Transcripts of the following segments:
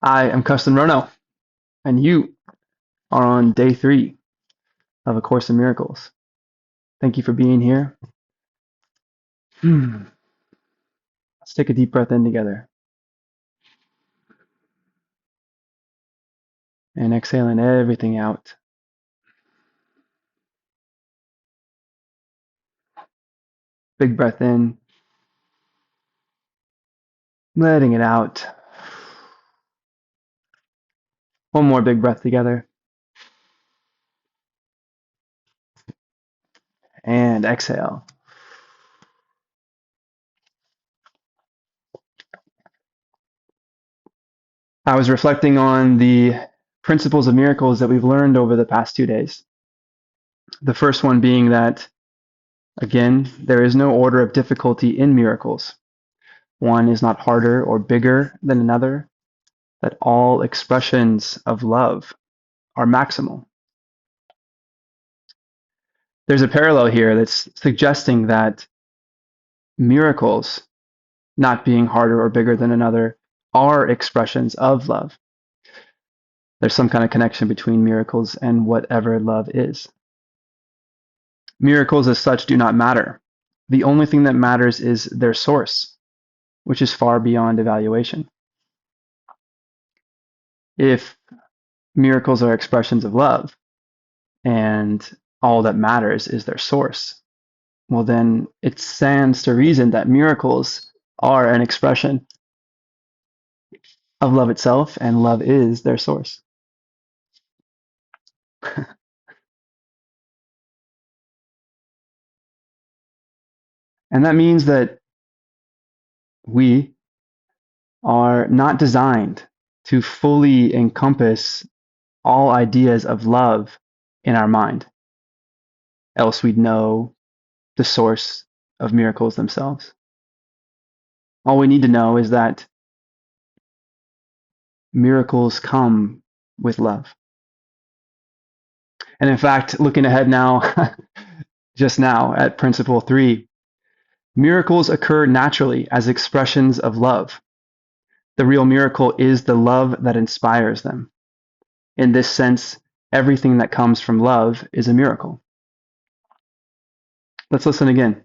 I am Kesten Rono, and you are on day 3 of A Course in Miracles. Thank you for being here. Let's take a deep breath in together and exhaling everything out. Big breath in, letting it out. One more big breath together and exhale. I was reflecting on the principles of miracles that we've learned over the past 2 days. The first one being that, again, there is no order of difficulty in miracles. One is not harder or bigger than another, that all expressions of love are maximal. There's a parallel here that's suggesting that miracles, not being harder or bigger than another, are expressions of love. There's some kind of connection between miracles and whatever love is. Miracles as such do not matter. The only thing that matters is their source, which is far beyond evaluation. If miracles are expressions of love and all that matters is their source, well, then it stands to reason that miracles are an expression of love itself, and love is their source. And that means that we are not designed to fully encompass all ideas of love in our mind, else we'd know the source of miracles themselves. All we need to know is that miracles come with love. And in fact, looking ahead now, just now at Principle 3, miracles occur naturally as expressions of love. The real miracle is the love that inspires them. In this sense, everything that comes from love is a miracle. Let's listen again.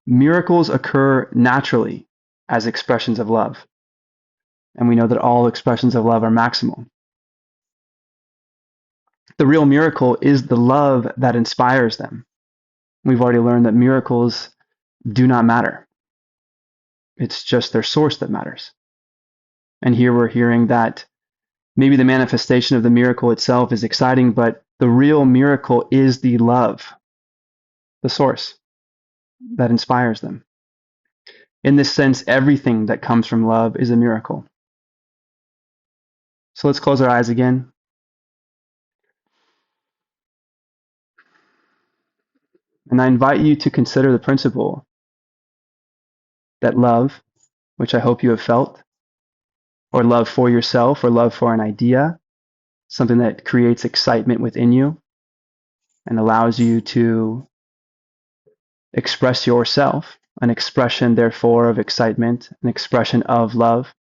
Miracles occur naturally as expressions of love. And we know that all expressions of love are maximal. The real miracle is the love that inspires them. We've already learned that miracles do not matter. It's just their source that matters. And here we're hearing that maybe the manifestation of the miracle itself is exciting, but the real miracle is the love, the source that inspires them. In this sense, everything that comes from love is a miracle. So let's close our eyes again. And I invite you to consider the principle that love, which I hope you have felt, or love for yourself, or love for an idea, something that creates excitement within you and allows you to express yourself, an expression, therefore, of excitement, an expression of love.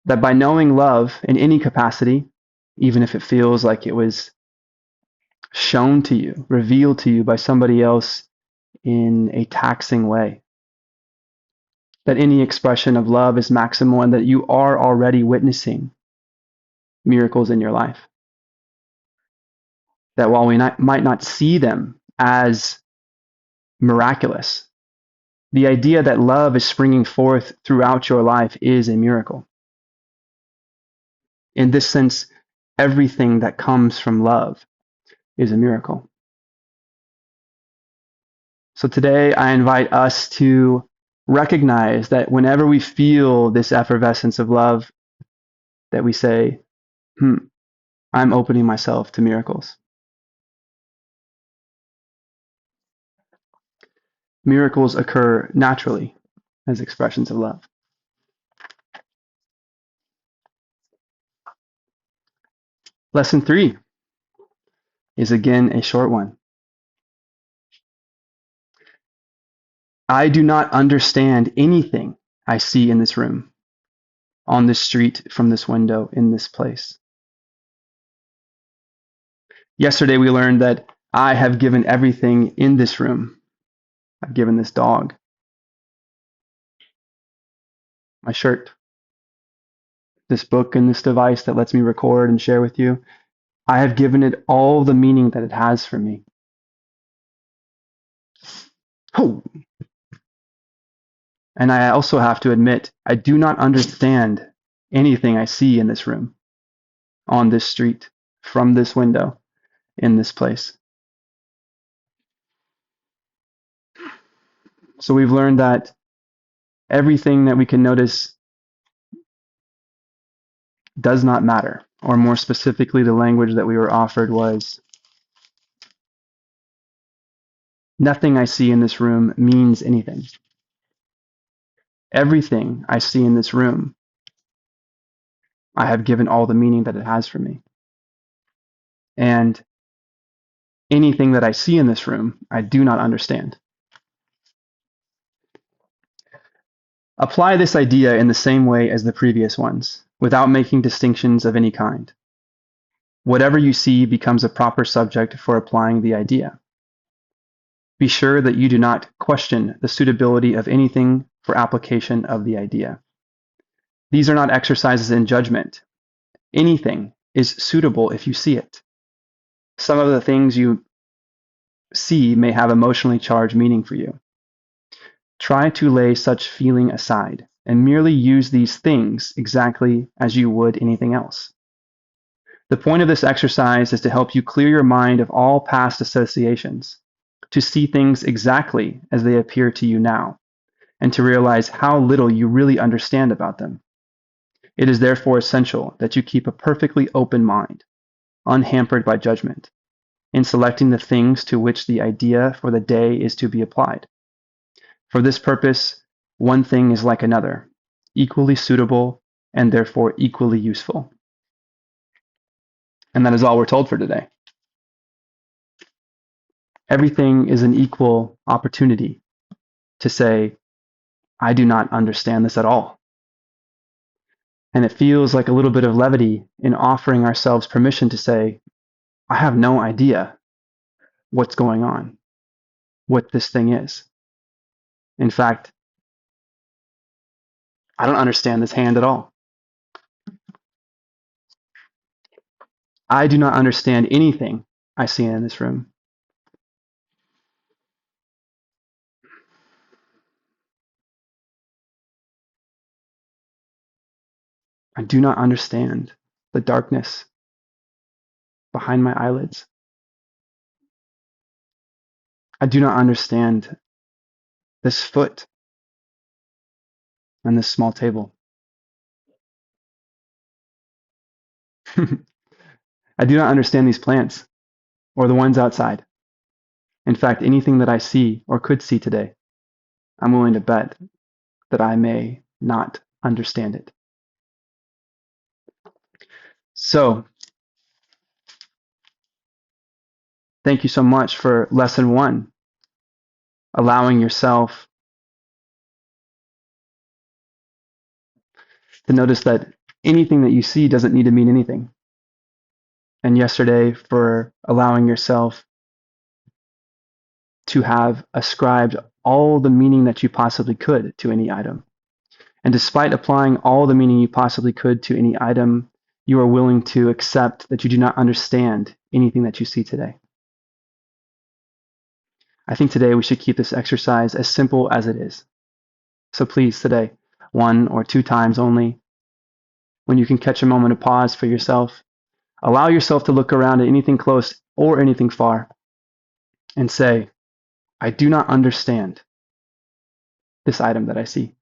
That by knowing love in any capacity, even if it feels like it was shown to you, revealed to you by somebody else in a taxing way, that any expression of love is maximal and that you are already witnessing miracles in your life. That while we might not see them as miraculous, the idea that love is springing forth throughout your life is a miracle. In this sense, everything that comes from love is a miracle. So today I invite us to recognize that whenever we feel this effervescence of love, that we say, I'm opening myself to miracles. Miracles occur naturally as expressions of love. Lesson 3 is again a short one. I do not understand anything I see in this room. on this street, from this window, in this place. Yesterday we learned that I have given everything in this room. I've given this dog, my shirt, this book, and this device that lets me record and share with you. I have given it all the meaning that it has for me. Oh. And I also have to admit, I do not understand anything I see in this room, on this street, from this window, in this place. So we've learned that everything that we can notice does not matter. Or more specifically, the language that we were offered was, nothing I see in this room means anything. Everything I see in this room, I have given all the meaning that it has for me. And anything that I see in this room, I do not understand. Apply this idea in the same way as the previous ones, without making distinctions of any kind. Whatever you see becomes a proper subject for applying the idea. Be sure that you do not question the suitability of anything for application of the idea. These are not exercises in judgment. Anything is suitable if you see it. Some of the things you see may have emotionally charged meaning for you. Try to lay such feeling aside and merely use these things exactly as you would anything else. The point of this exercise is to help you clear your mind of all past associations, to see things exactly as they appear to you now, and to realize how little you really understand about them. It is therefore essential that you keep a perfectly open mind, unhampered by judgment, in selecting the things to which the idea for the day is to be applied. For this purpose, one thing is like another, equally suitable and therefore equally useful. And that is all we're told for today. Everything is an equal opportunity to say, I do not understand this at all. And it feels like a little bit of levity in offering ourselves permission to say, I have no idea what's going on, what this thing is. In fact, I don't understand this hand at all. I do not understand anything I see in this room. I do not understand the darkness behind my eyelids. I do not understand this foot and this small table. I do not understand these plants or the ones outside. In fact, anything that I see or could see today, I'm willing to bet that I may not understand it. So, thank you so much for lesson 1, allowing yourself to notice that anything that you see doesn't need to mean anything. And yesterday, for allowing yourself to have ascribed all the meaning that you possibly could to any item. And despite applying all the meaning you possibly could to any item, you are willing to accept that you do not understand anything that you see today. I think today we should keep this exercise as simple as it is. So please, today, 1 or 2 times only, when you can catch a moment of pause for yourself, allow yourself to look around at anything close or anything far and say, I do not understand this item that I see.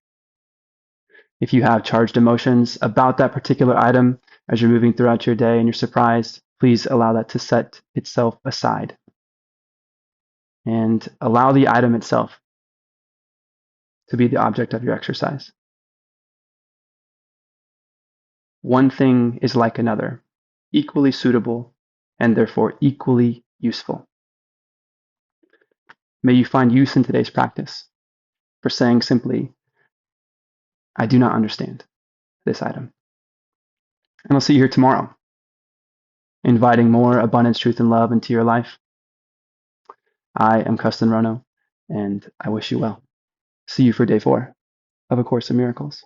If you have charged emotions about that particular item as you're moving throughout your day and you're surprised, please allow that to set itself aside and allow the item itself to be the object of your exercise. One thing is like another, equally suitable and therefore equally useful. May you find use in today's practice for saying simply, I do not understand. this item. And I'll see you here tomorrow, inviting more abundance, truth, and love into your life. I am Kesten Rono, and I wish you well. See you for day 4 of A Course in Miracles.